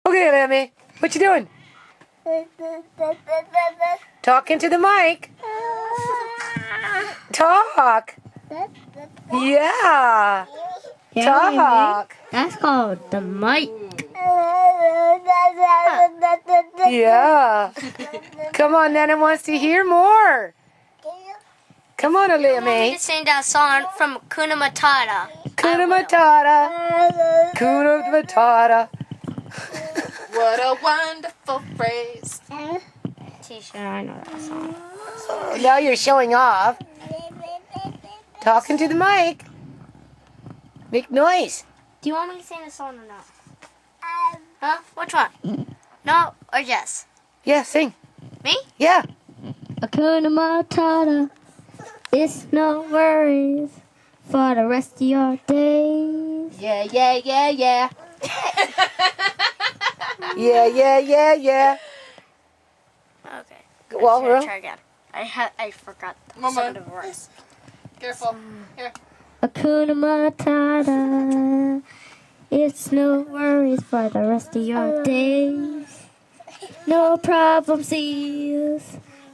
Okay, Lemmy, what you doing? Talking to the mic. Talk. Yeah. Talk. That's called the mic. Yeah. Come on, Nana wants to hear more. Come on, I want me Lemmy. to sing that song from Kuna Matata. Kuna Matata. Kuna Matata. What a wonderful phrase. T-shirt, I know that song. Now you're showing off. Talking to the mic. Make noise. Do you want me to sing the song or not? Huh? Which one? No or yes? Yeah, sing. Me? Yeah. Hakuna Matata. It's no worries for the rest of your days. Yeah, yeah, yeah, yeah. Yeah. Okay. Well, Should I try again? I forgot some of the words. Careful. Here. Hakuna Matata. It's no worries for the rest of your days. No problems,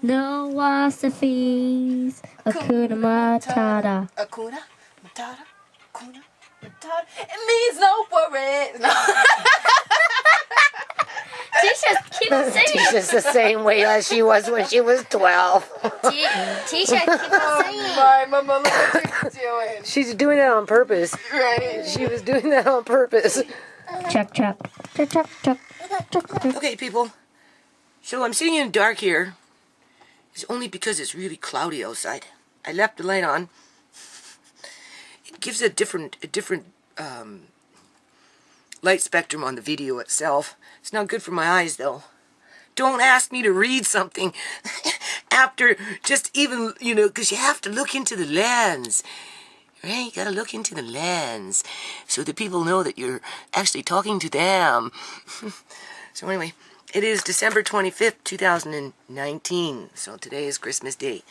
no loss of fees. Hakuna Matata. Hakuna Matata. Hakuna Matata. It means no worries. No. Tisha, keep singing. Tisha's the same way as she was when she was 12. Tisha, keep singing. My mama, look what you're doing. She's doing it on purpose. Right. She was doing that on purpose. Check. Okay, people. So I'm sitting in the dark here. It's only because it's really cloudy outside. I left the light on. It gives a different light spectrum on the video itself. It's not good for my eyes, though. Don't ask me to read something after just even, because you have to look into the lens. Right? You gotta look into the lens so that people know that you're actually talking to them. So anyway, it is December 25th, 2019. So today is Christmas Day.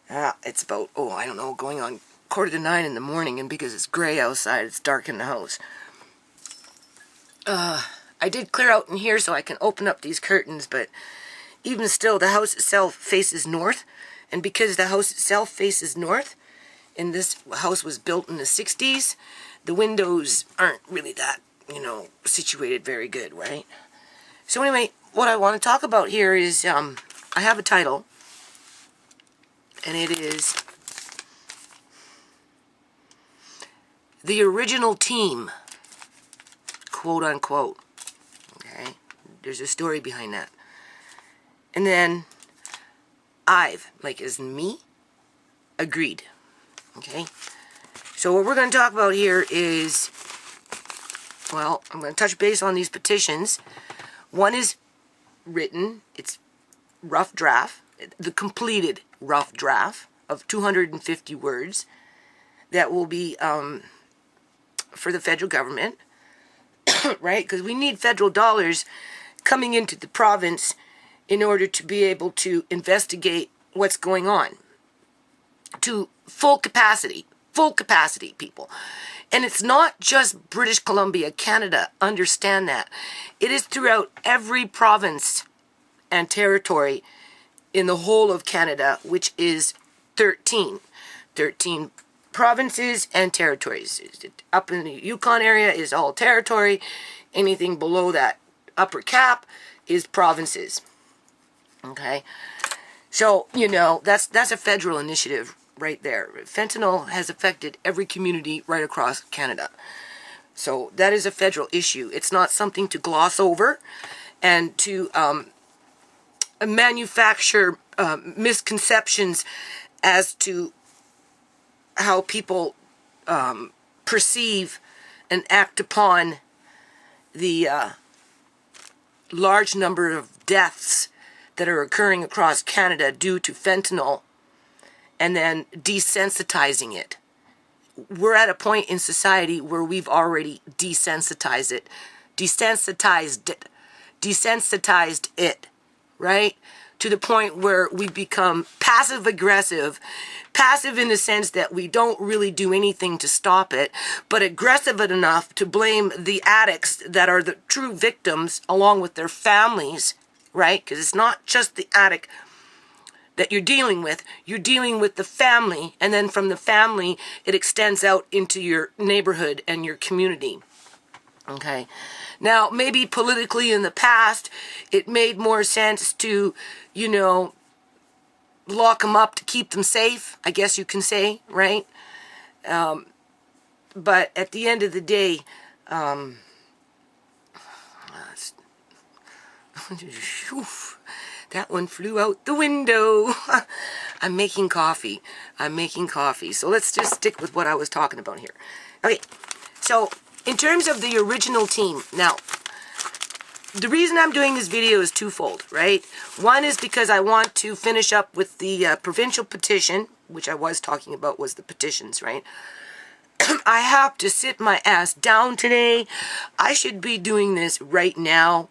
It's about, I don't know, going on 8:45 in the morning, and because it's gray outside, it's dark in the house. I did clear out in here so I can open up these curtains, but even still, the house itself faces north, and because the house itself faces north, and this house was built in the 60s, the windows aren't really that, situated very good, right? So anyway, what I want to talk about here is, I have a title, and it is The Original Team, quote unquote. Okay, there's a story behind that. And then I've, like as in me, agreed. Okay, so what we're going to talk about here is, well, I'm going to touch base on these petitions. One is written, it's rough draft, the completed rough draft of 250 words that will be for the federal government, right? Because we need federal dollars coming into the province in order to be able to investigate what's going on to full capacity, people. And it's not just British Columbia, Canada, understand that. It is throughout every province and territory in the whole of Canada, which is 13 provinces and territories. Up in the Yukon area is all territory. Anything below that upper cap is provinces. Okay? So, that's a federal initiative right there. Fentanyl has affected every community right across Canada. So that is a federal issue. It's not something to gloss over and to manufacture misconceptions as to how people perceive and act upon the large number of deaths that are occurring across Canada due to fentanyl, and then desensitizing it. We're at a point in society where we've already desensitized it, right? to the point where we become passive aggressive, passive in the sense that we don't really do anything to stop it, but aggressive enough to blame the addicts that are the true victims along with their families, right? Because it's not just the addict that you're dealing with the family, and then from the family it extends out into your neighborhood and your community. Okay, now maybe politically in the past it made more sense to, you know, lock them up to keep them safe, I guess you can say, right? But at the end of the day, that one flew out the window. I'm making coffee. So let's just stick with what I was talking about here. Okay, so in terms of the original team, now, the reason I'm doing this video is twofold, right? One is because I want to finish up with the provincial petition, which I was talking about was the petitions, right? I have to sit my ass down today. I should be doing this right now.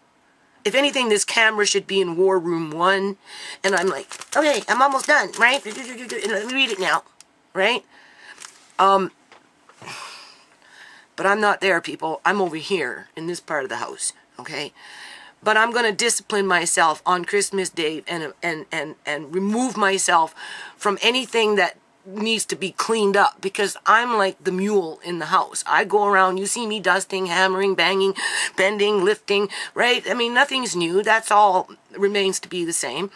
If anything, this camera should be in War Room 1. And I'm like, okay, I'm almost done, right? And let me read it now, right? But I'm not there, people. I'm over here in this part of the house, okay? But I'm going to discipline myself on Christmas Day and remove myself from anything that needs to be cleaned up, because I'm like the mule in the house. I go around, you see me dusting, hammering, banging, bending, lifting, right? I mean, nothing's new. That's all remains to be the same.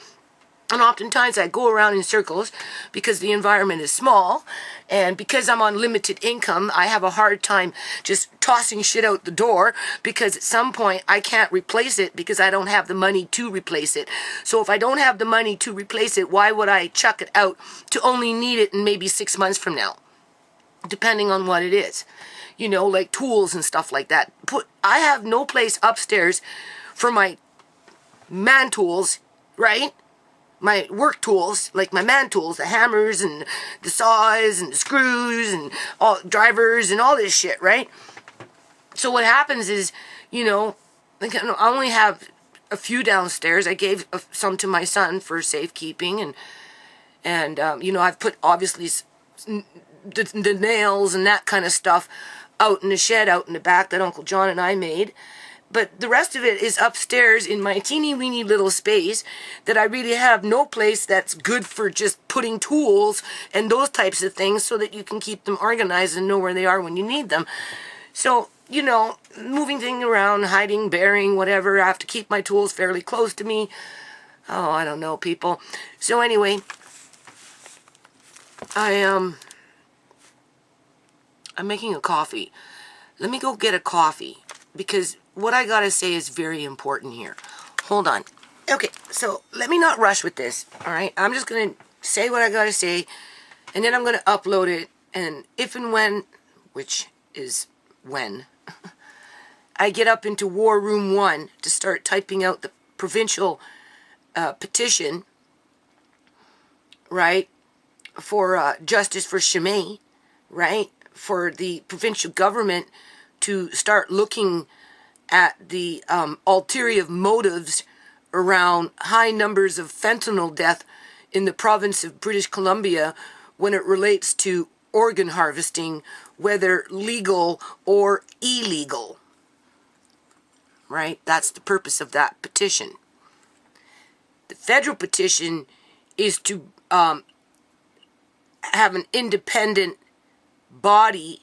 And oftentimes I go around in circles because the environment is small, and because I'm on limited income, I have a hard time just tossing shit out the door, because at some point I can't replace it because I don't have the money to replace it. So if I don't have the money to replace it, why would I chuck it out to only need it in maybe 6 months from now? Depending on what it is. You know, like tools and stuff like that. I have no place upstairs for my man tools, right? My work tools, like my man tools, the hammers and the saws and the screws and all drivers and all this shit, right? So what happens is, you know, like I only have a few downstairs. I gave some to my son for safekeeping, and you know, I've put obviously the nails and that kind of stuff out in the shed, out in the back that Uncle John and I made. But the rest of it is upstairs in my teeny weeny little space that I really have no place that's good for just putting tools and those types of things, so that you can keep them organized and know where they are when you need them. So, you know, moving things around, hiding, burying, whatever, I have to keep my tools fairly close to me. Oh, I don't know, people. So anyway, I'm making a coffee. Let me go get a coffee, because what I gotta say is very important here. Hold on. Okay, so let me not rush with this, alright? I'm just gonna say what I gotta say, and then I'm gonna upload it, and if and when, which is when, I get up into War Room 1 to start typing out the provincial petition, right, for justice for ShaMay, right, for the provincial government to start looking at the ulterior motives around high numbers of fentanyl death in the province of British Columbia when it relates to organ harvesting, whether legal or illegal. Right? That's the purpose of that petition. The federal petition is to have an independent body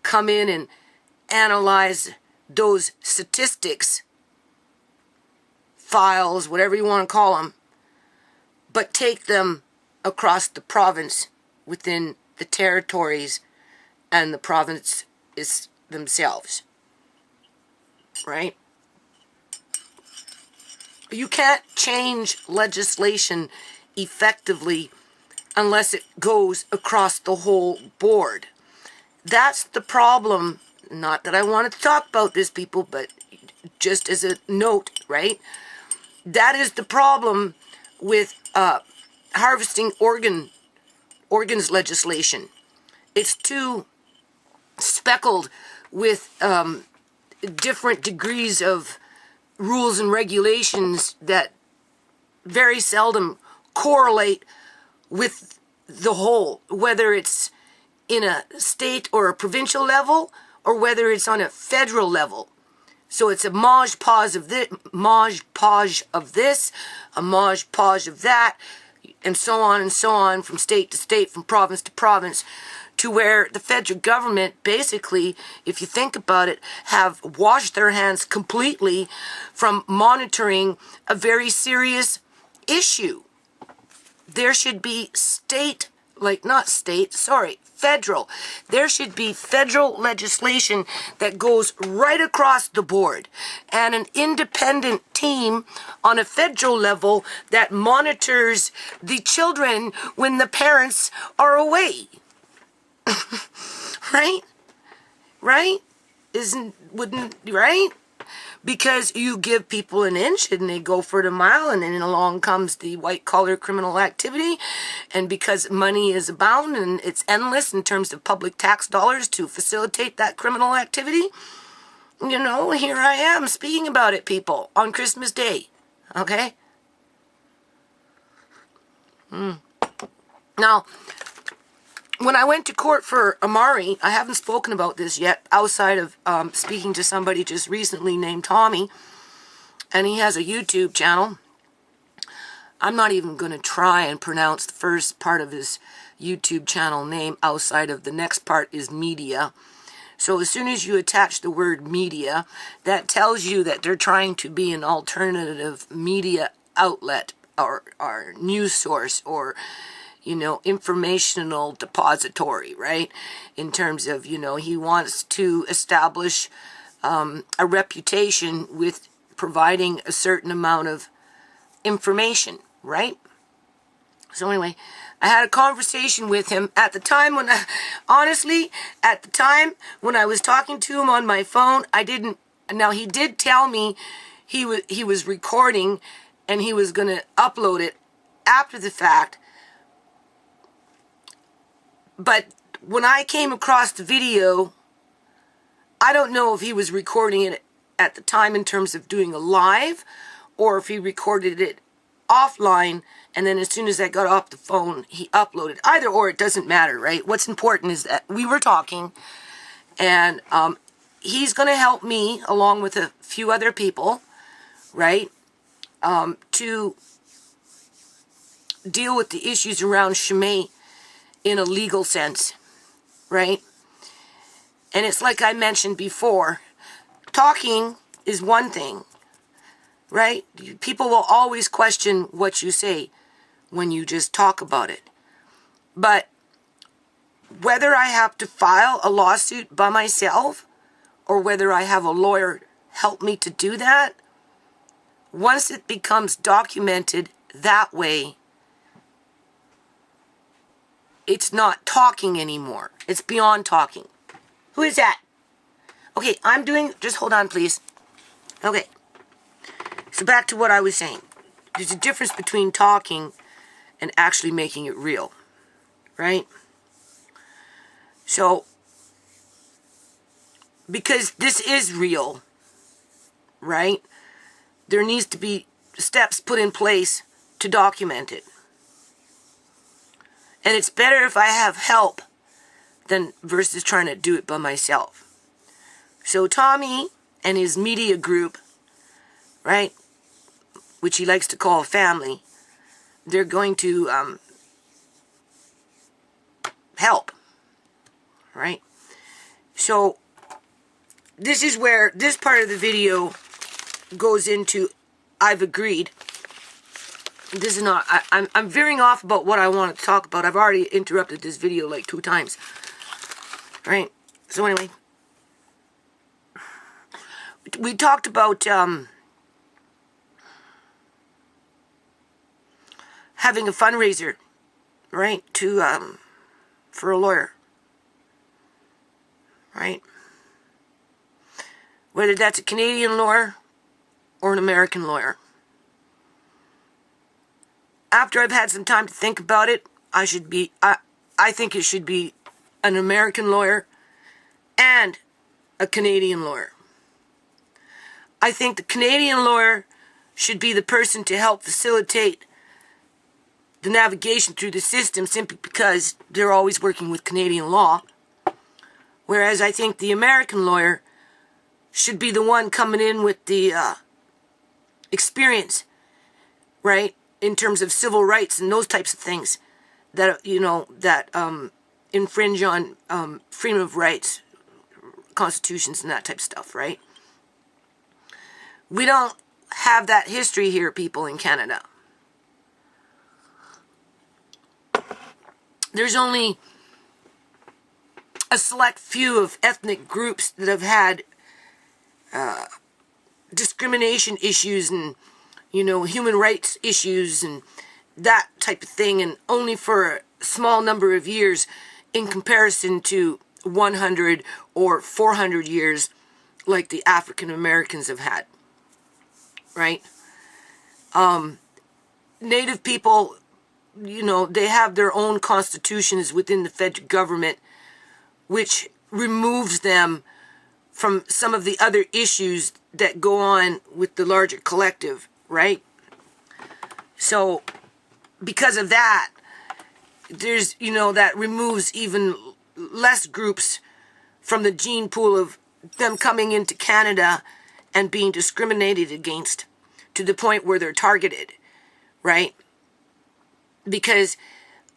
come in and analyze those statistics, files, whatever you want to call them, but take them across the province within the territories and the province is themselves. Right? You can't change legislation effectively unless it goes across the whole board. That's the problem. Not that I wanted to talk about this, people, but just as a note, right? That is the problem with harvesting organs legislation. It's too speckled with different degrees of rules and regulations that very seldom correlate with the whole, whether it's in a state or a provincial level or whether it's on a federal level. So it's a modge-podge of this, a modge-podge of that, and so on, from state to state, from province to province, to where the federal government basically, if you think about it, have washed their hands completely from monitoring a very serious issue. There should be federal. There should be federal legislation that goes right across the board, and an independent team on a federal level that monitors the children when the parents are away. Right? Right? Right? Because you give people an inch and they go for the mile, and then along comes the white-collar criminal activity. And because money is abound and it's endless in terms of public tax dollars to facilitate that criminal activity, here I am speaking about it, people, on Christmas Day. Okay? Now, when I went to court for Amari, I haven't spoken about this yet, outside of speaking to somebody just recently named Tommy, and he has a YouTube channel. I'm not even going to try and pronounce the first part of his YouTube channel name outside of the next part is media. So as soon as you attach the word media, that tells you that they're trying to be an alternative media outlet or news source or informational depository, right? In terms of, he wants to establish a reputation with providing a certain amount of information, right? So anyway, I had a conversation with him at the time when I was talking to him on my phone, now he did tell me he was recording and he was going to upload it after the fact. But when I came across the video, I don't know if he was recording it at the time in terms of doing a live, or if he recorded it offline, and then as soon as I got off the phone, he uploaded. Either or, it doesn't matter, right? What's important is that we were talking, and he's going to help me, along with a few other people, right, to deal with the issues around ShaMay in a legal sense, right? And it's like I mentioned before, talking is one thing, right? People will always question what you say when you just talk about it. But whether I have to file a lawsuit by myself or whether I have a lawyer help me to do that, once it becomes documented that way, it's not talking anymore. It's beyond talking. Who is that? Okay, just hold on, please. Okay. So back to what I was saying. There's a difference between talking and actually making it real. Right? So, because this is real, right? There needs to be steps put in place to document it. And it's better if I have help than versus trying to do it by myself. So Tommy and his media group, right, which he likes to call family, they're going to help, right? So this is where this part of the video goes into I've agreed. This is not, I'm veering off about what I want to talk about. I've already interrupted this video like 2 times. Right? So anyway, we talked about having a fundraiser, right, for a lawyer. Right? Whether that's a Canadian lawyer or an American lawyer. After I've had some time to think about it, I think it should be an American lawyer and a Canadian lawyer. I think the Canadian lawyer should be the person to help facilitate the navigation through the system simply because they're always working with Canadian law. Whereas I think the American lawyer should be the one coming in with the experience, right, in terms of civil rights and those types of things that, that infringe on freedom of rights, constitutions and that type of stuff, right? We don't have that history here, people in Canada. There's only a select few of ethnic groups that have had discrimination issues and, human rights issues and that type of thing, and only for a small number of years in comparison to 100 or 400 years like the African Americans have had, right? Native people, they have their own constitutions within the federal government, which removes them from some of the other issues that go on with the larger collective, right? So, because of that, there's, that removes even less groups from the gene pool of them coming into Canada and being discriminated against to the point where they're targeted, right? Because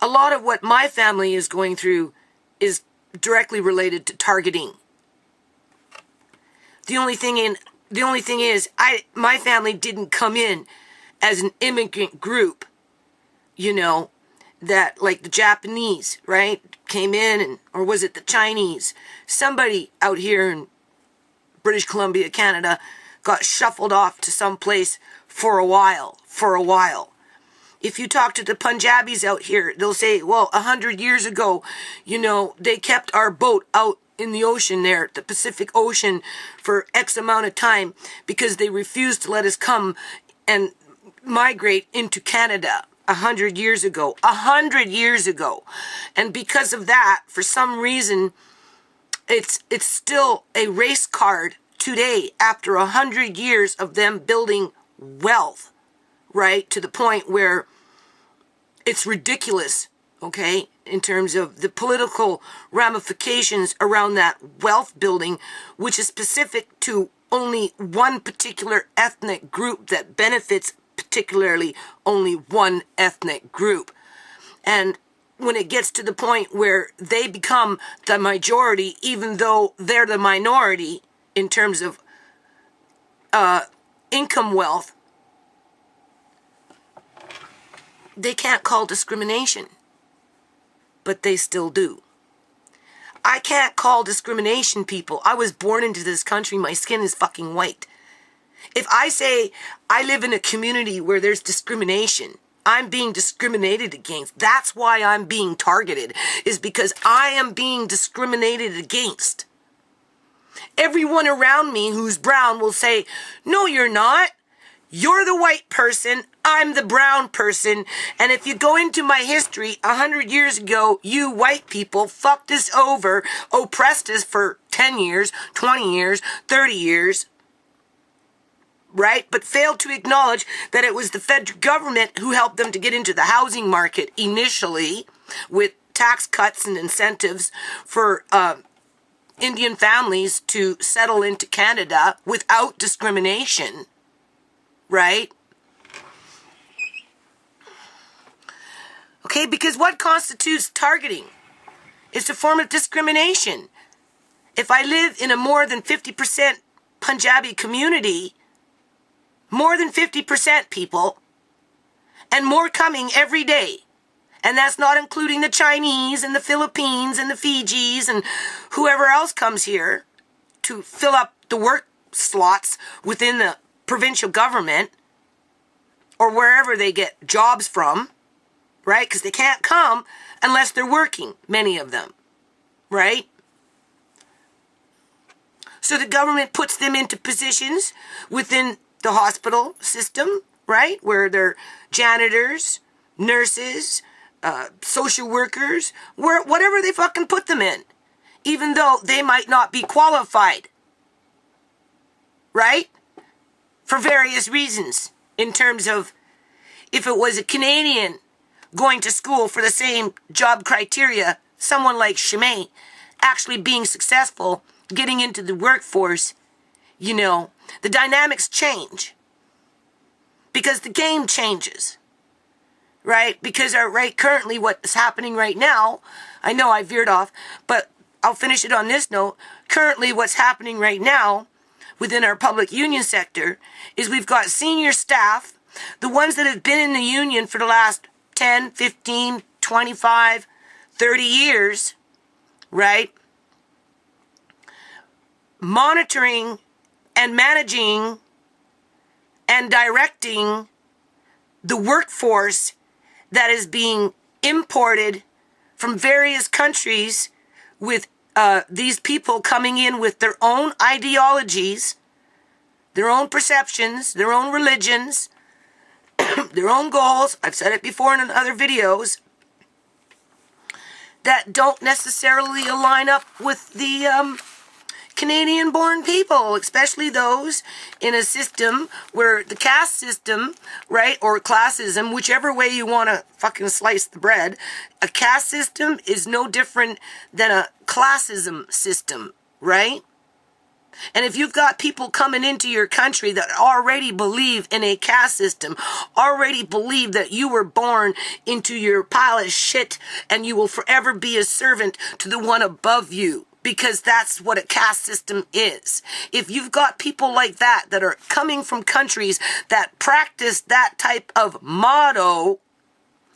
a lot of what my family is going through is directly related to targeting. The only thing is, my family didn't come in as an immigrant group, that like the Japanese, right, came in, or was it the Chinese? Somebody out here in British Columbia, Canada, got shuffled off to some place for a while. If you talk to the Punjabis out here, they'll say, well, 100 years ago, they kept our boat out in the ocean there, the Pacific Ocean, for X amount of time because they refused to let us come and migrate into Canada 100 years ago. 100 years ago. And because of that, for some reason, it's still a race card today after 100 years of them building wealth, right? To the point where it's ridiculous, okay, in terms of the political ramifications around that wealth building, which is specific to only one particular ethnic group that benefits particularly only one ethnic group. And when it gets to the point where they become the majority, even though they're the minority in terms of income wealth, they can't call discrimination, but they still do. I can't call discrimination, people. I was born into this country. My skin is fucking white. If I say I live in a community where there's discrimination, I'm being discriminated against. That's why I'm being targeted, is because I am being discriminated against. Everyone around me who's brown will say, no, you're not. You're the white person, I'm the brown person, and if you go into my history, 100 years ago, you white people fucked us over, oppressed us for 10 years, 20 years, 30 years, right? But failed to acknowledge that it was the federal government who helped them to get into the housing market initially with tax cuts and incentives for Indian families to settle into Canada without discrimination. Right? Okay, because what constitutes targeting? It's a form of discrimination. If I live in a more than 50% Punjabi community, more than 50% people, and more coming every day, and that's not including the Chinese and the Philippines and the Fijis and whoever else comes here to fill up the work slots within the provincial government or wherever they get jobs from, right? Because they can't come unless they're working, many of them, right? So the government puts them into positions within the hospital system, right? Where they're janitors, nurses, social workers, whatever they fucking put them in, even though they might not be qualified, right? For various reasons in terms of if it was a Canadian going to school for the same job criteria, someone like ShaMay actually being successful, getting into the workforce, you know, the dynamics change. Because the game changes. Right? Because currently what's happening right now, I know I veered off, but I'll finish it on this note. Currently what's happening right now within our public union sector is we've got senior staff, the ones that have been in the union for the last 10, 15, 25, 30 years, right? Monitoring and managing and directing the workforce that is being imported from various countries with these people coming in with their own ideologies, their own perceptions, their own religions, their own goals. I've said it before in other videos that don't necessarily align up with the Canadian-born people, especially those in a system where the caste system, right, or classism, whichever way you want to fucking slice the bread, a caste system is no different than a classism system, right? And if you've got people coming into your country that already believe in a caste system, already believe that you were born into your pile of shit and you will forever be a servant to the one above you, because that's what a caste system is. If you've got people like that that are coming from countries that practice that type of motto,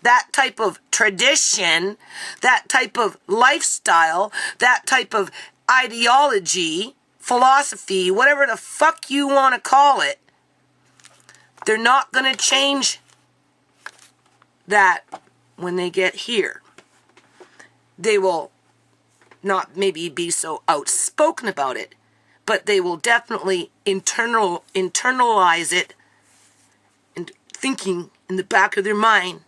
that type of tradition, that type of lifestyle, that type of ideology, philosophy, whatever the fuck you want to call it, they're not going to change that when they get here. They will not maybe be so outspoken about it, but they will definitely internalize it and thinking in the back of their mind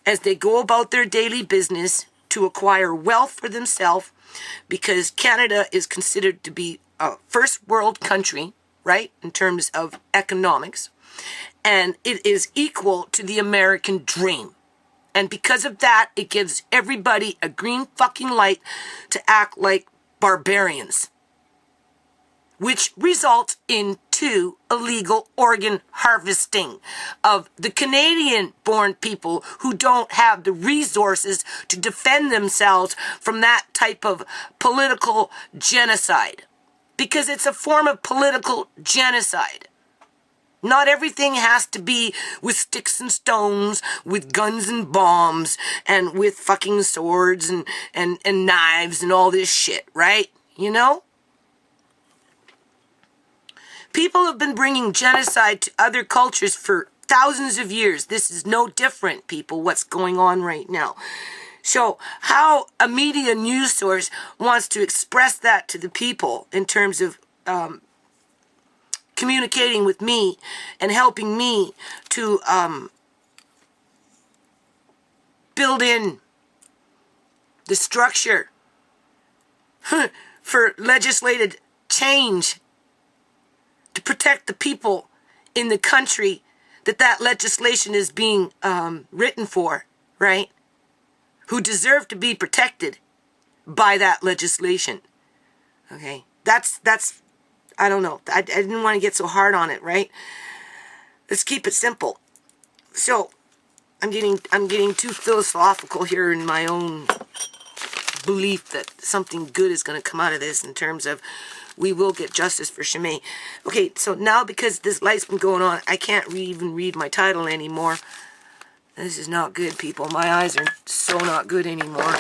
as they go about their daily business to acquire wealth for themselves, because Canada is considered to be a first world country, right, in terms of economics, and it is equal to the American dream. And because of that, it gives everybody a green fucking light to act like barbarians, which results into illegal organ harvesting of the Canadian-born people who don't have the resources to defend themselves from that type of political genocide. Because it's a form of political genocide. Not everything has to be with sticks and stones, with guns and bombs, and with fucking swords and knives and all this shit, right? You know? People have been bringing genocide to other cultures for thousands of years. This is no different, people, what's going on right now. So how a media news source wants to express that to the people in terms of communicating with me and helping me to build in the structure for legislated change to protect the people in the country that legislation is being written for, right? Who deserve to be protected by that legislation. Okay, that's I don't know. I didn't want to get so hard on it, right? Let's keep it simple. So, I'm getting too philosophical here in my own belief that something good is going to come out of this in terms of we will get justice for ShaMay. Okay, so now because this light's been going on, I can't even read my title anymore. This is not good, people. My eyes are so not good anymore.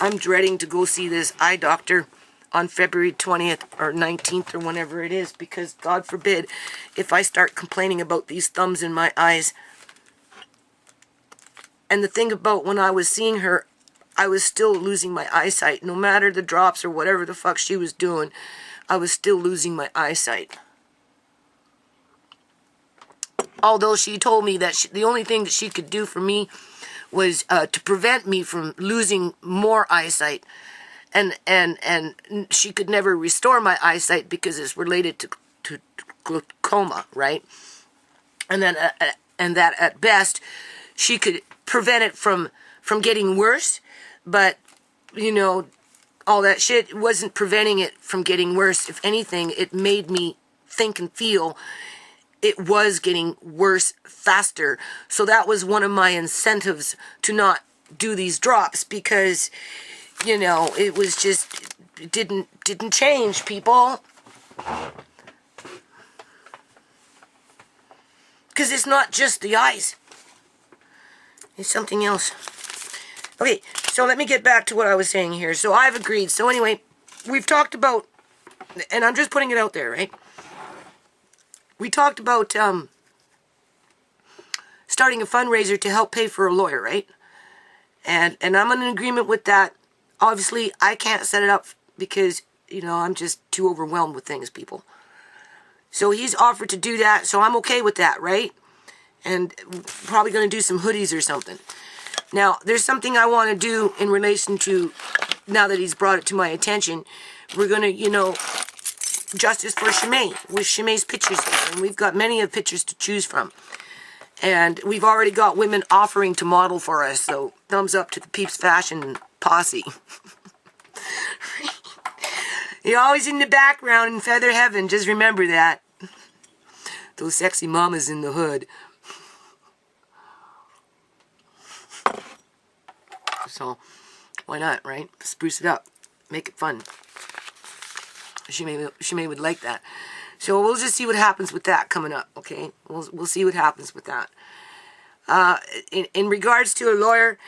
I'm dreading to go see this eye doctor on February 20th or 19th or whenever it is, because God forbid if I start complaining about these thumbs in my eyes. And the thing about when I was seeing her, I was still losing my eyesight. No matter the drops or whatever the fuck she was doing, I was still losing my eyesight. Although she told me that the only thing that she could do for me was to prevent me from losing more eyesight. And she could never restore my eyesight because it's related to glaucoma, right? and that at best she could prevent it from getting worse, but you know, all that shit wasn't preventing it from getting worse. If anything, it made me think and feel it was getting worse faster. So that was one of my incentives to not do these drops, because you know, it was just, it didn't change, people. Because it's not just the eyes. It's something else. Okay, so let me get back to what I was saying here. So I've agreed. So anyway, we've talked about, and I'm just putting it out there, right? We talked about starting a fundraiser to help pay for a lawyer, right? And I'm in agreement with that. Obviously, I can't set it up because, you know, I'm just too overwhelmed with things, people. So he's offered to do that, so I'm okay with that, right? And probably going to do some hoodies or something. Now, there's something I want to do in relation to, now that he's brought it to my attention, we're going to, you know, Justice for ShaMay, with ShaMay's pictures there. And we've got many of pictures to choose from. And we've already got women offering to model for us, so thumbs up to the Peeps Fashion posse. You're always in the background in feather heaven, just remember that. Those sexy mamas in the hood. So, why not, right? Spruce it up. Make it fun. ShaMay would like that. So we'll just see what happens with that coming up, okay? We'll see what happens with that. In regards to a lawyer,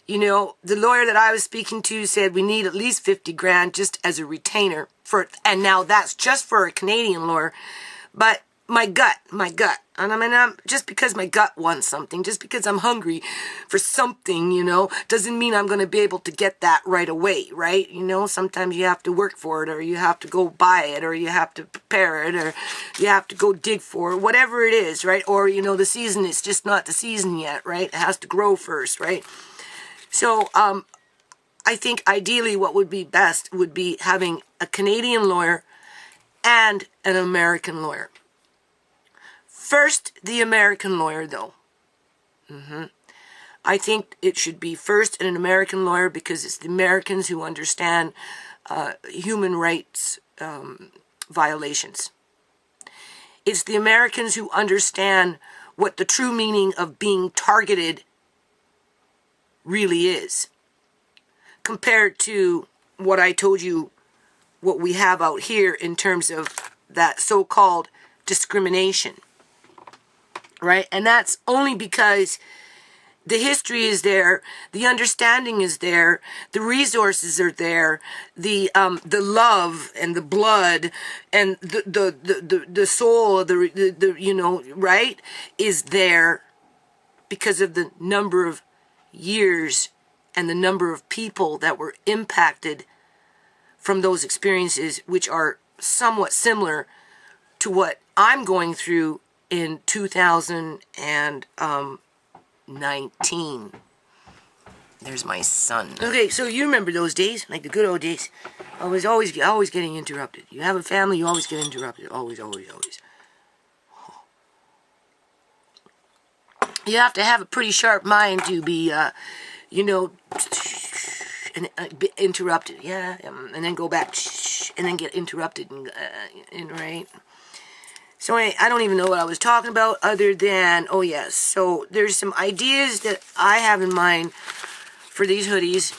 you know, the lawyer that I was speaking to said we need at least 50 grand just as a retainer for, and now that's just for a Canadian lawyer. But my gut, and I mean, just because my gut wants something, just because I'm hungry for something, you know, doesn't mean I'm going to be able to get that right away, right? You know, sometimes you have to work for it, or you have to go buy it, or you have to prepare it, or you have to go dig for it, whatever it is, right? Or, you know, the season is just not the season yet, right? It has to grow first, right? So, I think ideally what would be best would be having a Canadian lawyer and an American lawyer. First, the American lawyer, though. I think it should be first an American lawyer because it's the Americans who understand human rights violations. It's the Americans who understand what the true meaning of being targeted really is, compared to what I told you, what we have out here in terms of that so-called discrimination. Right? And that's only because the history is there, the understanding is there, the resources are there, the love and the blood and the soul, the you know, right, is there because of the number of years and the number of people that were impacted from those experiences, which are somewhat similar to what I'm going through in 2019. There's my son. Okay, so you remember those days, like the good old days. I was always getting interrupted. You have a family, you always get interrupted. Always. You have to have a pretty sharp mind to be, you know, and be interrupted. Yeah, and then go back, and then get interrupted, and right. So anyway, I don't even know what I was talking about other than, oh yes, so there's some ideas that I have in mind for these hoodies,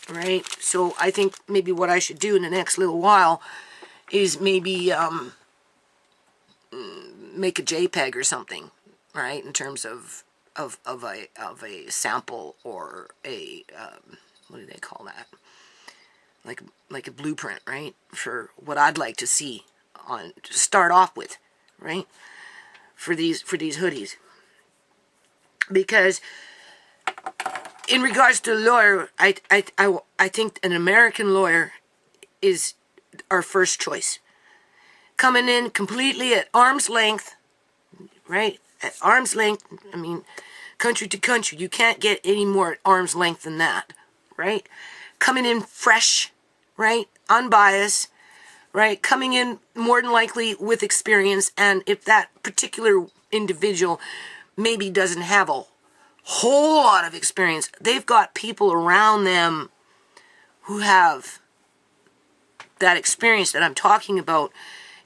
right? So I think maybe what I should do in the next little while is maybe make a JPEG or something, right? In terms of a sample or a, what do they call that? Like a blueprint, right? For what I'd like to see on to start off with, right? For these hoodies, because in regards to a lawyer, I think an American lawyer is our first choice, coming in completely at arm's length, right? At arm's length. I mean, country to country, you can't get any more at arm's length than that, right? Coming in fresh, right? Unbiased. Right, coming in more than likely with experience, and if that particular individual maybe doesn't have a whole lot of experience, they've got people around them who have that experience that I'm talking about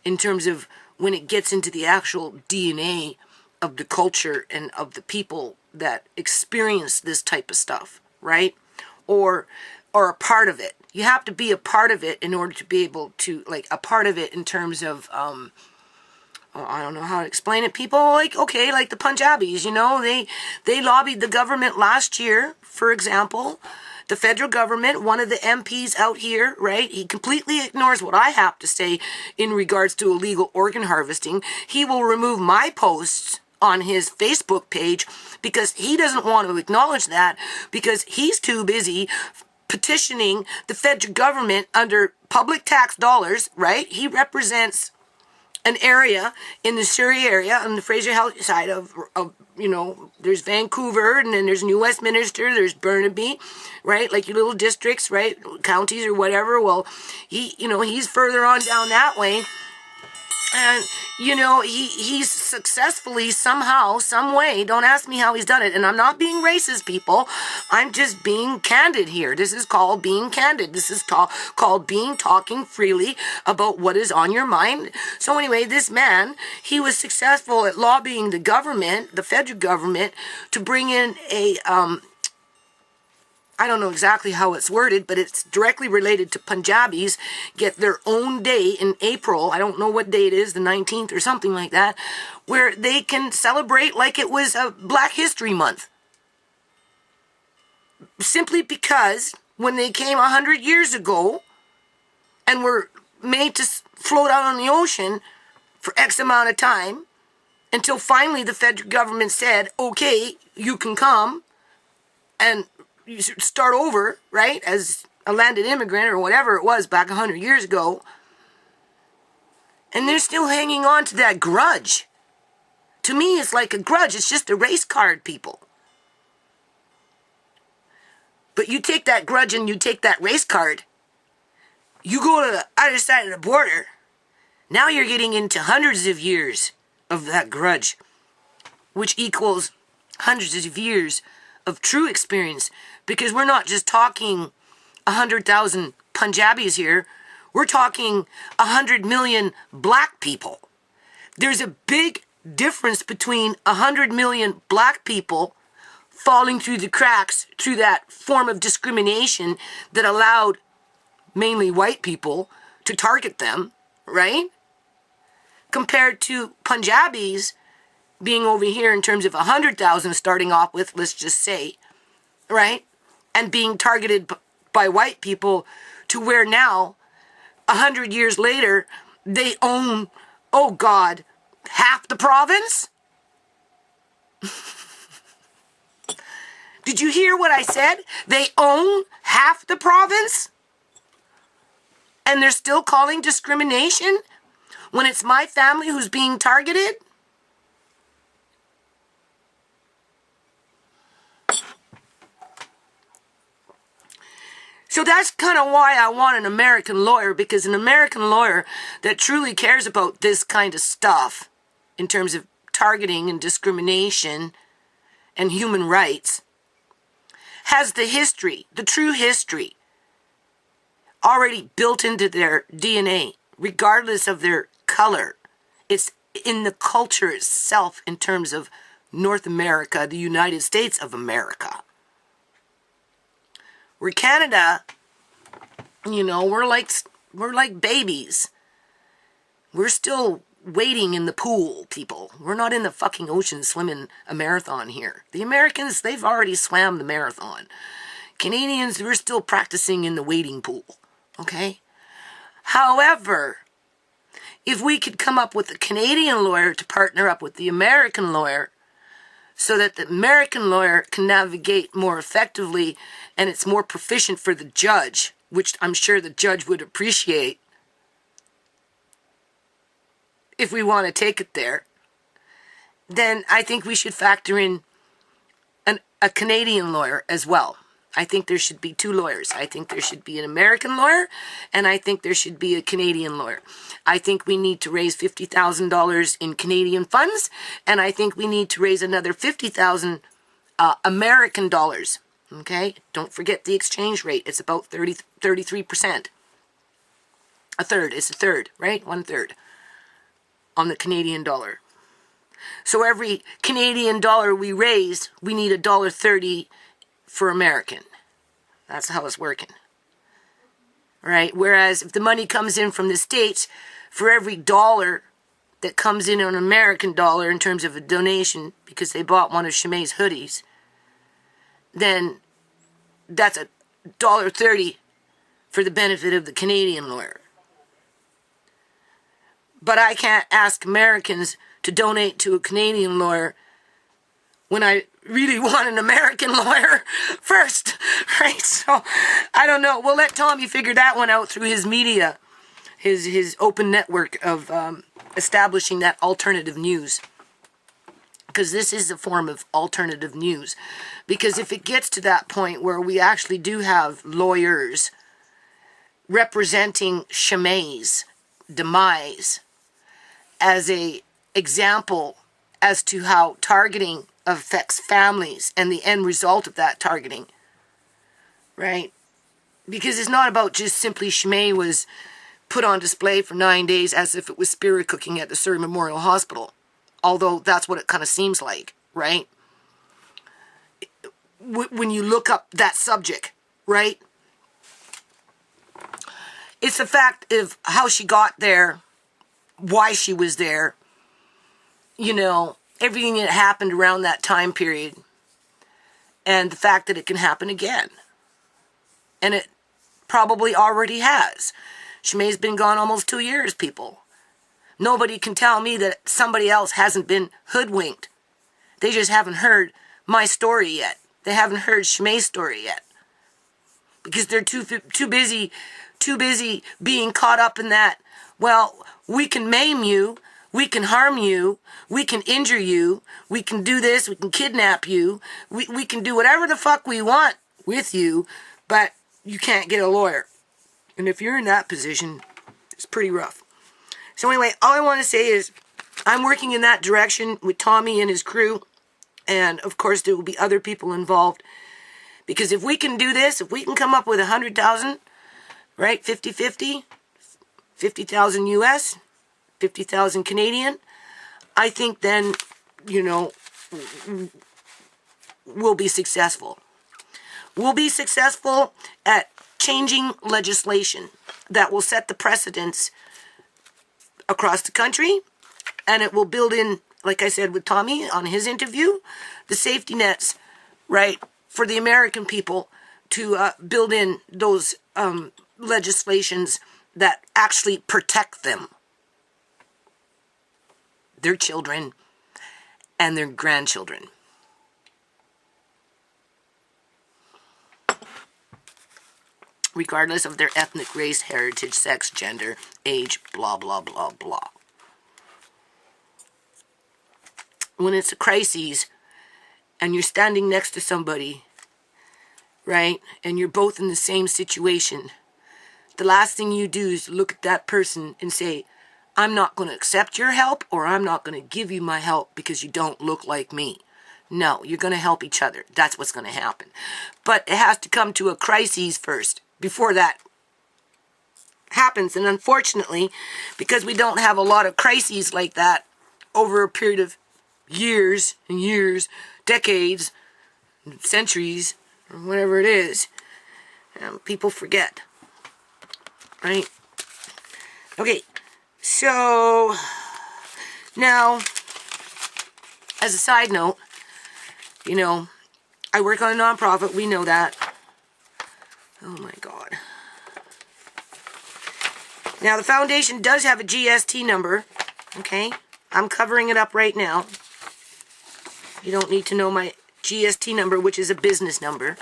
in terms of when it gets into the actual DNA of the culture and of the people that experience this type of stuff, right? Or a part of it. You have to be a part of it in order to be able to, like, a part of it in terms of, I don't know how to explain it. People like the Punjabis, they lobbied the government last year, for example. The federal government, one of the MPs out here, right? He completely ignores what I have to say in regards to illegal organ harvesting. He will remove my posts on his Facebook page because he doesn't want to acknowledge that, because he's too busy petitioning the federal government under public tax dollars, right? He represents an area in the Surrey area on the Fraser Health side of there's Vancouver, and then there's New Westminster, there's Burnaby, right? Like your little districts, right? Counties or whatever. Well, he's further on down that way. And, he's successfully somehow, some way, don't ask me how he's done it. And I'm not being racist, people. I'm just being candid here. This is called being candid. This is called talking freely about what is on your mind. So anyway, this man, he was successful at lobbying the government, the federal government, to bring in a, I don't know exactly how it's worded, but it's directly related to Punjabis get their own day in April. I don't know what day it is, the 19th or something like that, where they can celebrate like it was a Black History Month. Simply because when they came 100 years ago and were made to float out on the ocean for X amount of time, until finally the federal government said, okay, you can come and you start over, right, as a landed immigrant or whatever it was back 100 years ago. And they're still hanging on to that grudge. To me, it's like a grudge. It's just a race card, people. But you take that grudge and you take that race card, you go to the other side of the border, now you're getting into hundreds of years of that grudge, which equals hundreds of years of true experience, because we're not just talking 100,000 Punjabis here, we're talking 100 million black people. There's a big difference between 100 million black people falling through the cracks through that form of discrimination that allowed mainly white people to target them, right? Compared to Punjabis being over here in terms of 100,000 starting off with, let's just say, right? And being targeted by white people to where now, 100 years later, they own, oh God, half the province? Did you hear what I said? They own half the province? And they're still calling discrimination when it's my family who's being targeted? So that's kind of why I want an American lawyer, because an American lawyer that truly cares about this kind of stuff in terms of targeting and discrimination and human rights has the history, the true history, already built into their DNA, regardless of their color. It's in the culture itself in terms of North America, the United States of America. We're Canada, we're like babies. We're still wading in the pool, people. We're not in the fucking ocean swimming a marathon here. The Americans, they've already swam the marathon. Canadians, we're still practicing in the wading pool, okay? However, if we could come up with a Canadian lawyer to partner up with the American lawyer so that the American lawyer can navigate more effectively and it's more proficient for the judge, which I'm sure the judge would appreciate if we want to take it there, then I think we should factor in a Canadian lawyer as well. I think there should be two lawyers. I think there should be an American lawyer, and I think there should be a Canadian lawyer. I think we need to raise $50,000 in Canadian funds, and I think we need to raise another 50,000 American dollars. Okay? Don't forget the exchange rate. It's about 33%. A third. It's a third, right? 1/3 on the Canadian dollar. So every Canadian dollar we raise, we need $1.30 for American. That's how it's working. Right? Whereas if the money comes in from the States, for every dollar that comes in an American dollar in terms of a donation, because they bought one of ShaMay's hoodies, then that's $1.30 for the benefit of the Canadian lawyer. But I can't ask Americans to donate to a Canadian lawyer when I really want an American lawyer first, right? So, I don't know. We'll let Tommy figure that one out through his media, his open network of establishing that alternative news. Because this is a form of alternative news. Because if it gets to that point where we actually do have lawyers representing ShaMay's demise as a example as to how targeting affects families and the end result of that targeting, right? Because it's not about just simply ShaMay was put on display for 9 days as if it was spirit cooking at the Surrey Memorial Hospital, although that's what it kind of seems like, right? When you look up that subject, right? It's the fact of how she got there, why she was there, you know, everything that happened around that time period, and the fact that it can happen again. And it probably already has. ShaMay's been gone almost 2 years, people. Nobody can tell me that somebody else hasn't been hoodwinked. They just haven't heard my story yet. They haven't heard ShaMay's story yet. Because they're too busy being caught up in that, well, we can maim you, we can harm you, we can injure you, we can do this, we can kidnap you, we can do whatever the fuck we want with you, but you can't get a lawyer. And if you're in that position, it's pretty rough. So anyway, all I want to say is I'm working in that direction with Tommy and his crew, and of course there will be other people involved. Because if we can do this, if we can come up with 100,000, right, 50-50, 50,000 US, 50,000 Canadian, I think then, you know, we'll be successful. We'll be successful at changing legislation that will set the precedents across the country, and it will build in, like I said with Tommy on his interview, the safety nets, right, for the American people to build in those legislations that actually protect them, their children, and their grandchildren. Regardless of their ethnic, race, heritage, sex, gender, age, blah, blah, blah, blah. When it's a crisis and you're standing next to somebody, right, and you're both in the same situation, the last thing you do is look at that person and say, I'm not going to accept your help, or I'm not going to give you my help because you don't look like me. No, you're going to help each other. That's what's going to happen. But it has to come to a crisis first before that happens. And unfortunately, because we don't have a lot of crises like that over a period of years and years, decades, centuries, or whatever it is, people forget. Right? Okay, so now, as a side note, you know, I work on a nonprofit, we know that. Oh my God. Now, the foundation does have a GST number, okay? I'm covering it up right now. You don't need to know my GST number, which is a business number.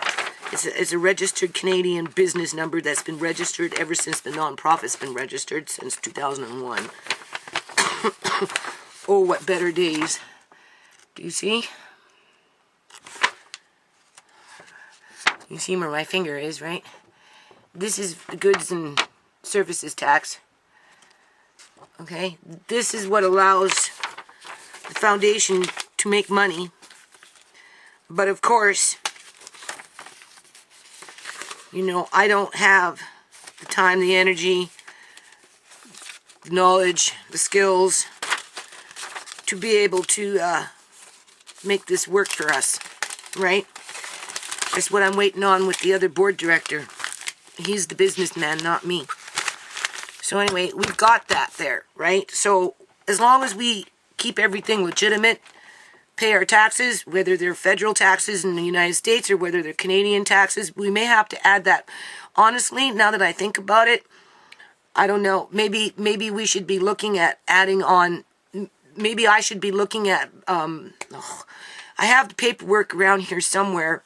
It's a registered Canadian business number that's been registered ever since the nonprofit's been registered, since 2001. Oh, what better days. Do you see? You see where my finger is, right? This is the goods and services tax. Okay? This is what allows the foundation to make money. But of course, you know, I don't have the time, the energy, the knowledge, the skills to be able to make this work for us, right? That's what I'm waiting on with the other board director. He's the businessman, not me. So anyway, we've got that there, right? So as long as we keep everything legitimate, pay our taxes, whether they're federal taxes in the United States or whether they're Canadian taxes, we may have to add that. Honestly, now that I think about it, I don't know. Maybe we should be looking at adding on. Maybe I should be looking at. I have the paperwork around here somewhere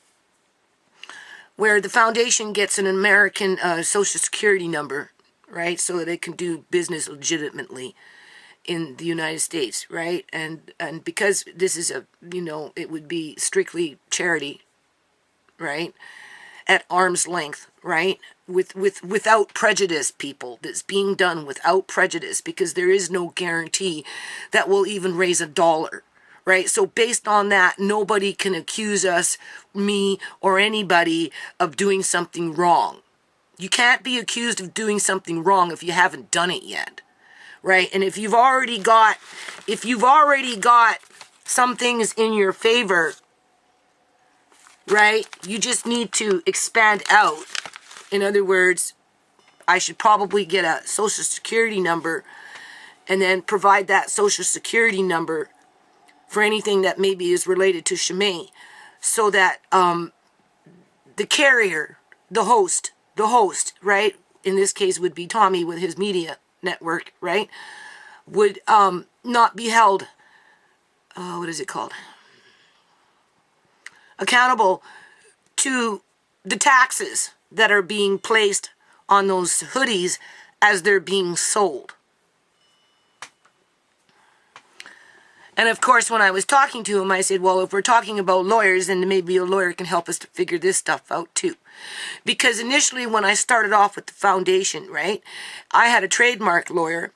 where the foundation gets an American Social Security number, right, so that they can do business legitimately in the United States, right? And because this is a, you know, it would be strictly charity, right? At arm's length, right? Without prejudice, people. That's being done without prejudice, because there is no guarantee that we'll even raise $1, right? So based on that, nobody can accuse us, me, or anybody of doing something wrong. You can't be accused of doing something wrong if you haven't done it yet, right? And if you've already got some things in your favor, right, you just need to expand out. In other words, I should probably get a Social Security number and then provide that Social Security number for anything that maybe is related to ShaMay, so that the carrier, the host, right, in this case would be Tommy with his media network, right, would not be held, what is it called, accountable to the taxes that are being placed on those hoodies as they're being sold. And of course, when I was talking to him, I said, well, if we're talking about lawyers, then maybe a lawyer can help us to figure this stuff out too. Because initially, when I started off with the foundation, right, I had a trademark lawyer,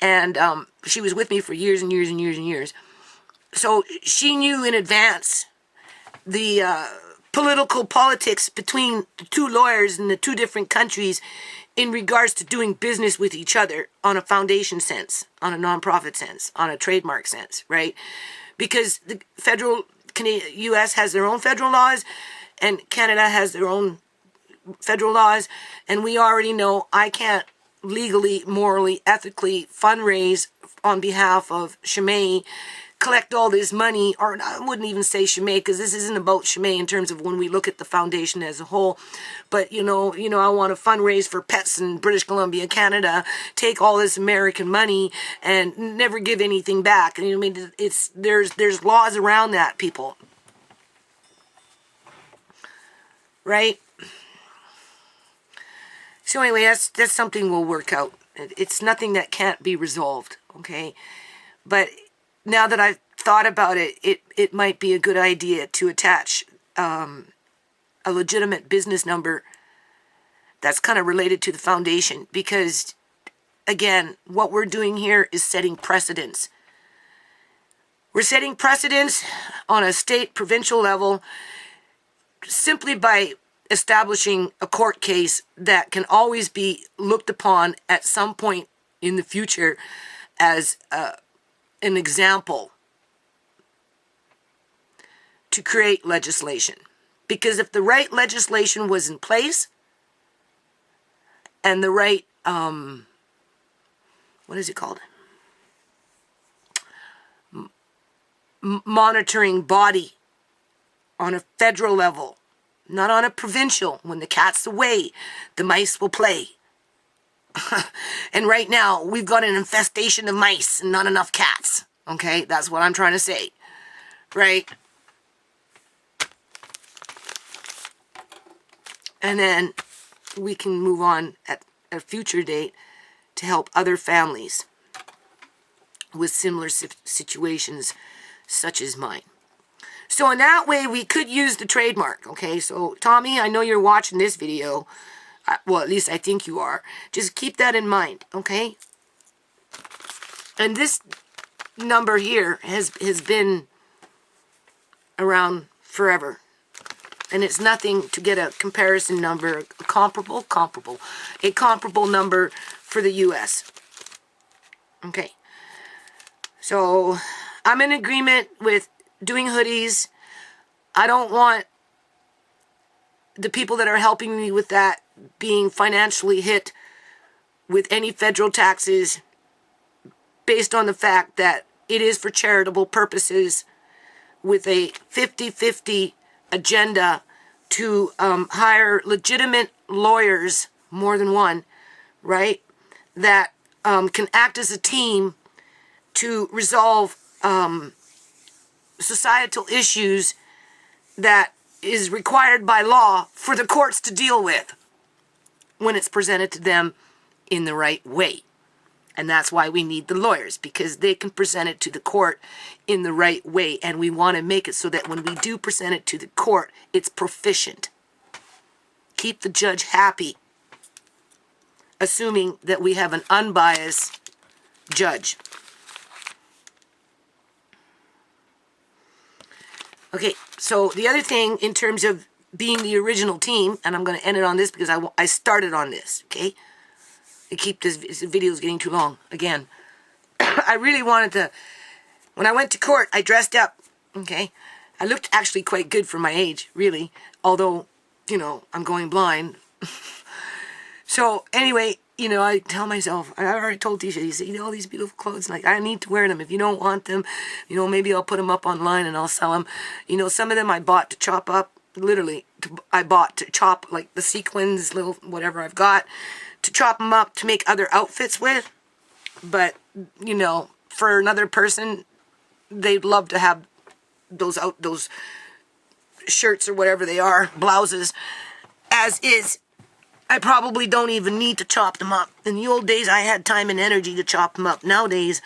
and she was with me for years and years and years and years. So she knew in advance the politics between the two lawyers in the two different countries in regards to doing business with each other on a foundation sense, on a nonprofit sense, on a trademark sense, right? Because the U.S. has their own federal laws, and Canada has their own federal laws, and we already know I can't legally, morally, ethically fundraise on behalf of ShaMay, collect all this money, or I wouldn't even say ShaMay, because this isn't about ShaMay in terms of when we look at the foundation as a whole. But you know, I want to fundraise for pets in British Columbia, Canada, take all this American money and never give anything back. And I mean, there's laws around that, people, right? So anyway, that's something we'll work out. It's nothing that can't be resolved, okay? But now that I've thought about it, it might be a good idea to attach a legitimate business number that's kind of related to the foundation, because, again, what we're doing here is setting precedents. We're setting precedents on a state, provincial level simply by establishing a court case that can always be looked upon at some point in the future as an example to create legislation. Because if the right legislation was in place and the right, what is it called? Monitoring body on a federal level, not on a provincial. When the cat's away, the mice will play. And right now, we've got an infestation of mice and not enough cats. Okay? That's what I'm trying to say. Right? And then we can move on at a future date to help other families with similar situations such as mine. So in that way, we could use the trademark, okay? So, Tommy, I know you're watching this video. Well, at least I think you are. Just keep that in mind, okay? And this number here has been around forever. And it's nothing to get a comparison number, a comparable number for the U.S. Okay. So, I'm in agreement with doing hoodies. I don't want the people that are helping me with that being financially hit with any federal taxes based on the fact that it is for charitable purposes with a 50-50 agenda to hire legitimate lawyers, more than one, right, that can act as a team to resolve societal issues that is required by law for the courts to deal with when it's presented to them in the right way. And that's why we need the lawyers, because they can present it to the court in the right way. And we want to make it so that when we do present it to the court, it's proficient. Keep the judge happy, assuming that we have an unbiased judge. Okay, so the other thing in terms of being the original team, and I'm going to end it on this because I started on this, okay? I keep this video is getting too long, again. I really wanted to, when I went to court, I dressed up, okay? I looked actually quite good for my age, really, although, you know, I'm going blind. So, anyway, you know, I tell myself, I already told Tisha, you see all these beautiful clothes, like, I need to wear them. If you don't want them, you know, maybe I'll put them up online and I'll sell them. You know, some of them I bought to chop up, literally, I bought to chop, like, the sequins, little, whatever I've got, to chop them up to make other outfits with. But, you know, for another person, they'd love to have those shirts or whatever they are, blouses, as is. I probably don't even need to chop them up. In the old days, I had time and energy to chop them up. Nowadays,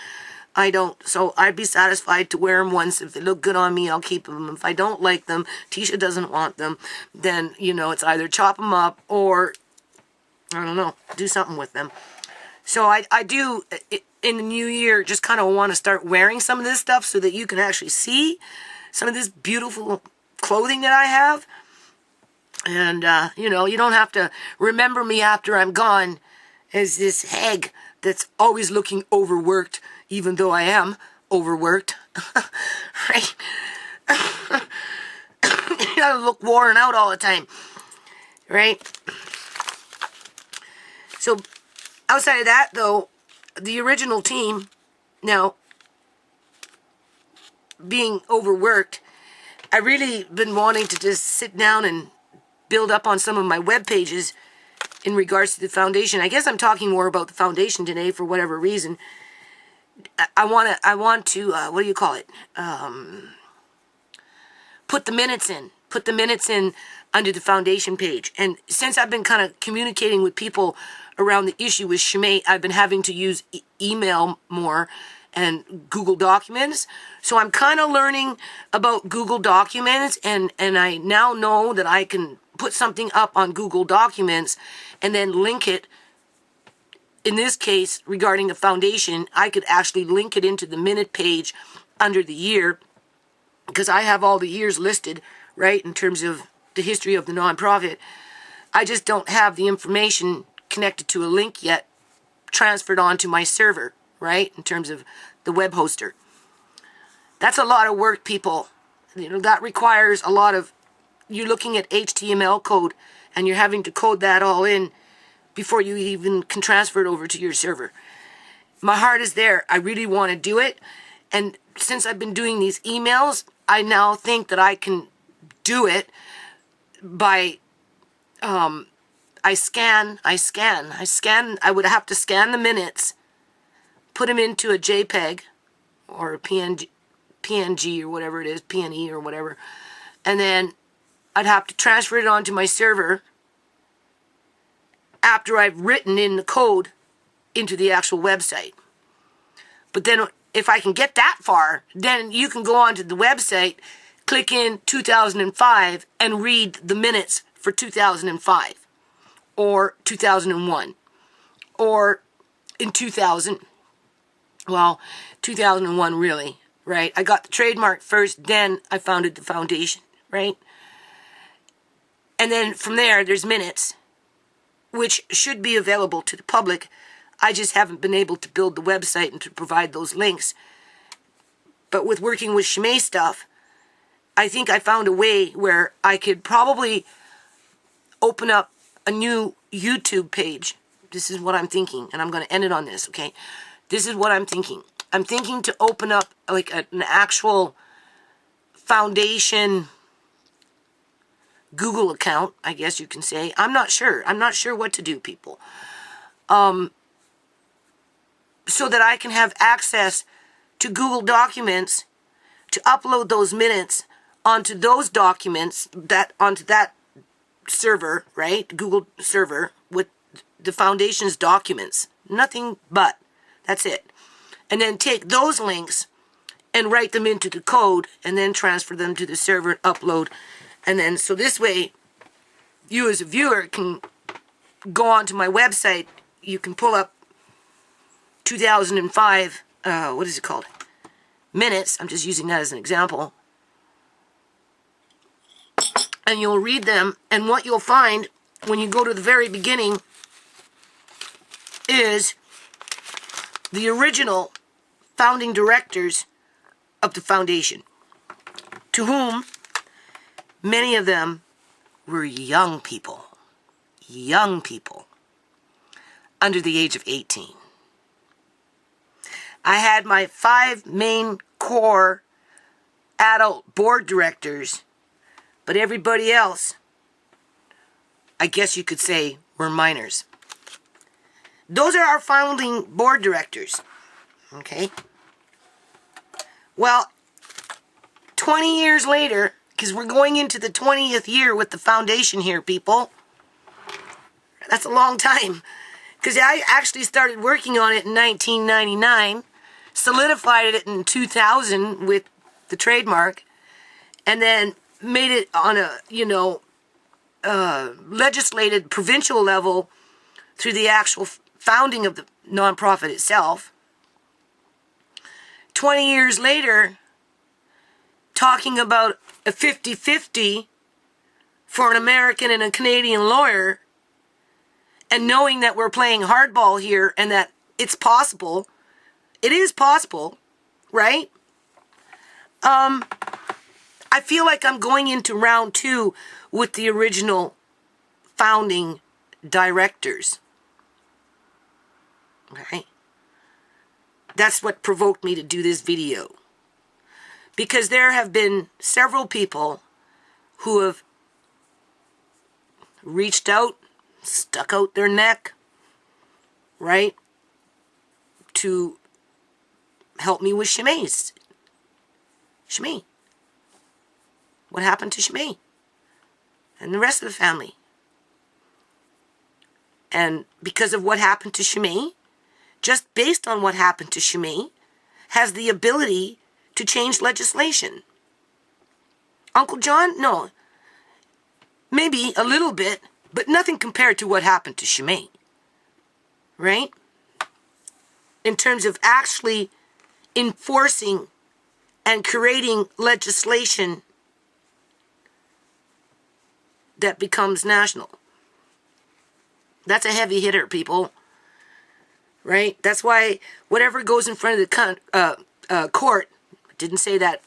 I don't. So I'd be satisfied to wear them once. If they look good on me, I'll keep them. If I don't like them, Tisha doesn't want them, then, you know, it's either chop them up or, I don't know, do something with them. So I do, in the new year, just kind of want to start wearing some of this stuff so that you can actually see some of this beautiful clothing that I have. And, you know, you don't have to remember me after I'm gone as this hag that's always looking overworked, even though I am overworked. Right? You gotta look worn out all the time. Right? So, outside of that, though, the original team, now, being overworked, I really been wanting to just sit down and build up on some of my web pages in regards to the foundation. I guess I'm talking more about the foundation today for whatever reason. I want to what do you call it? Put the minutes in. Put the minutes in under the foundation page. And since I've been kind of communicating with people around the issue with ShaMay, I've been having to use email more and Google Documents. So I'm kind of learning about Google Documents, and I now know that I can put something up on Google Documents and then link it. In this case, regarding the foundation, I could actually link it into the minute page under the year, because I have all the years listed, right, in terms of the history of the nonprofit. I just don't have the information connected to a link yet transferred onto my server, right, in terms of the web hoster. That's a lot of work, people. You know, that requires a lot of, you're looking at HTML code and you're having to code that all in before you even can transfer it over to your server. My heart is there. I really want to do it. And since I've been doing these emails, I now think that I can do it by, I would have to scan the minutes, put them into a JPEG or a PNG or whatever it is, PNE or whatever, and then I'd have to transfer it onto my server after I've written in the code into the actual website. But then if I can get that far, then you can go onto the website, click in 2005 and read the minutes for 2005 or 2001 or in 2000. Well, 2001 really, right? I got the trademark first, then I founded the foundation, right? And then from there, there's minutes, which should be available to the public. I just haven't been able to build the website and to provide those links. But with working with ShaMay stuff, I think I found a way where I could probably open up a new YouTube page. This is what I'm thinking, and I'm going to end it on this, okay? This is what I'm thinking. I'm thinking to open up like an actual foundation Google account, I guess you can say. I'm not sure. I'm not sure what to do, people. So that I can have access to Google Documents to upload those minutes onto those documents, onto that server, right? Google server with the foundation's documents. Nothing but. That's it. And then take those links and write them into the code and then transfer them to the server and upload. And then, so this way, you as a viewer can go onto my website. You can pull up 2005, what is it called? Minutes. I'm just using that as an example. And you'll read them. And what you'll find when you go to the very beginning is the original founding directors of the foundation, to whom many of them were young people under the age of 18. I had my 5 main core adult board directors, but everybody else, I guess you could say, were minors. Those are our founding board directors, okay? Well, 20 years later, because we're going into the 20th year with the foundation here, people. That's a long time. Because I actually started working on it in 1999, solidified it in 2000 with the trademark, and then made it on a, legislated provincial level through the actual founding of the nonprofit itself. 20 years later, talking about a 50-50 for an American and a Canadian lawyer, and knowing that we're playing hardball here and that it's possible. It is possible, right? I feel like I'm going into round 2 with the original founding directors. Okay? That's what provoked me to do this video. Because there have been several people who have reached out, stuck out their neck, right, to help me with ShaMay. ShaMay. What happened to ShaMay? And the rest of the family. And because of what happened to ShaMay, just based on what happened to ShaMay, has the ability to change legislation. Uncle John? No. Maybe a little bit, but nothing compared to what happened to ShaMay. Right? In terms of actually enforcing and creating legislation that becomes national. That's a heavy hitter, people. Right? That's why whatever goes in front of the court, didn't say that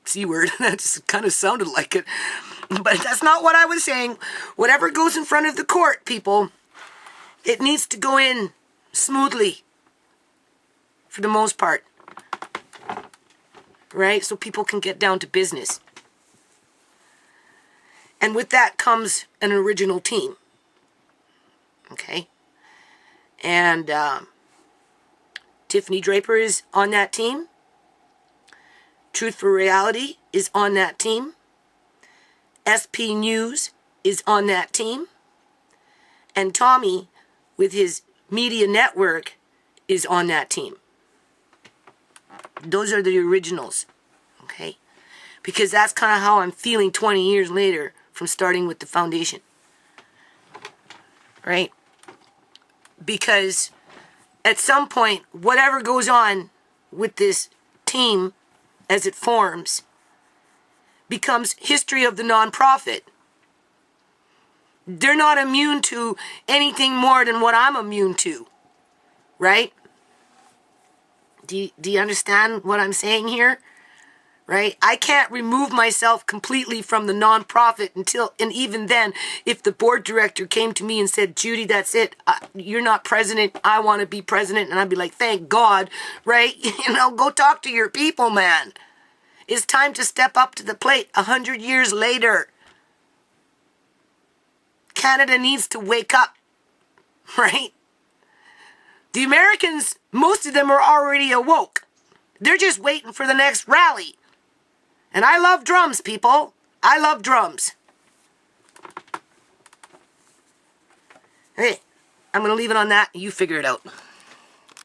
C word, that just kind of sounded like it, but that's not what I was saying. Whatever goes in front of the court, people, it needs to go in smoothly, for the most part, right? So people can get down to business. And with that comes an original team, okay? And Tiffany Draper is on that team. Truth for Reality is on that team. SP News is on that team. And Tommy, with his media network, is on that team. Those are the originals, okay? Because that's kind of how I'm feeling 20 years later from starting with the foundation. Right? Because at some point, whatever goes on with this team as it forms becomes history of the nonprofit. They're not immune to anything more than what I'm immune to. Right? Do you understand what I'm saying here? Right? I can't remove myself completely from the nonprofit and even then, if the board director came to me and said, Judy, that's it. You're not president. I want to be president. And I'd be like, thank God, right? Go talk to your people, man. It's time to step up to the plate 100 years later. Canada needs to wake up, right? The Americans, most of them are already awoke. They're just waiting for the next rally. And I love drums, people. I love drums. Hey, I'm going to leave it on that. You figure it out.